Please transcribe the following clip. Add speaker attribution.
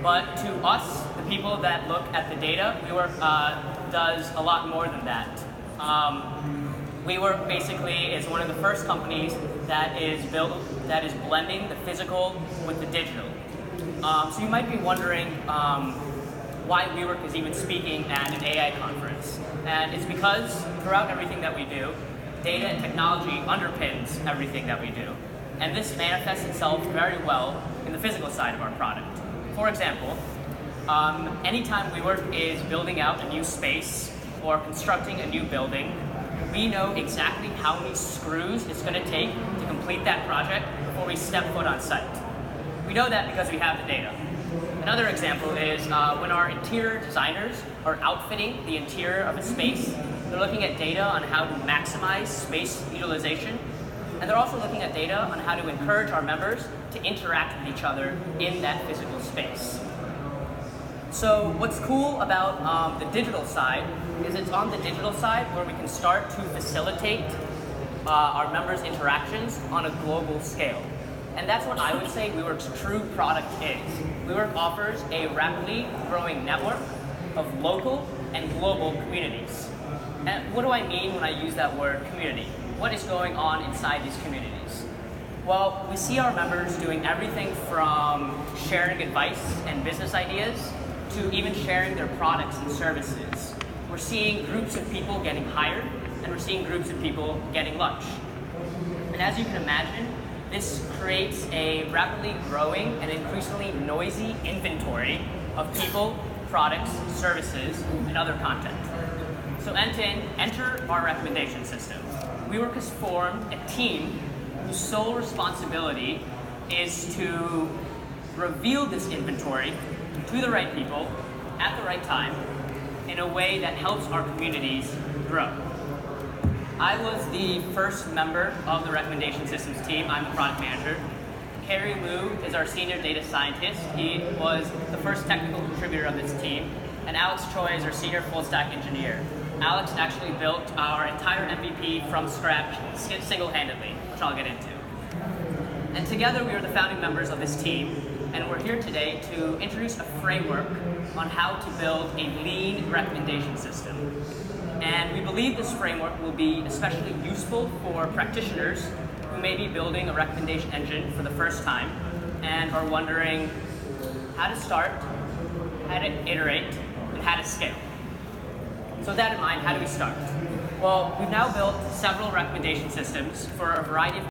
Speaker 1: But to us, the people that look at the data, WeWork does a lot more than that. WeWork basically is one of the first companies that is blending the physical with the digital. So you might be wondering why WeWork is even speaking at an AI conference. And it's because throughout everything that we do, data and technology underpins everything that we do. And this manifests itself very well in the physical side of our product. For example, anytime WeWork is building out a new space or constructing a new building, we know exactly how many screws it's going to take to complete that project before we step foot on site. We know that because we have the data. Another example is when our interior designers are outfitting the interior of a space, they're looking at data on how to maximize space utilization, and they're also looking at data on how to encourage our members to interact with each other in that physical space. So what's cool about the digital side is it's on the digital side where we can start to facilitate our members' interactions on a global scale. And that's what I would say WeWork's true product is. WeWork offers a rapidly growing network of local and global communities. And what do I mean when I use that word community? What is going on inside these communities? Well, we see our members doing everything from sharing advice and business ideas to even sharing their products and services. We're seeing groups of people getting hired, and we're seeing groups of people getting lunch. And as you can imagine, this creates a rapidly growing and increasingly noisy inventory of people, products, services, and other content. So enter our recommendation system. WeWork has formed a team whose sole responsibility is to reveal this inventory to the right people at the right time in a way that helps our communities grow. I was the first member of the recommendation systems team. I'm the product manager. Kerry Liu is our senior data scientist. He was the first technical contributor of this team. And Alex Choi is our senior full stack engineer. Alex actually built our entire MVP from scratch single-handedly, which I'll get into. And together we are the founding members of this team, and we're here today to introduce a framework on how to build a lean recommendation system. And we believe this framework will be especially useful for practitioners who may be building a recommendation engine for the first time and are wondering how to start, how to iterate, and how to scale. So with that in mind, how do we start? Well, we've now built several recommendation systems for a variety of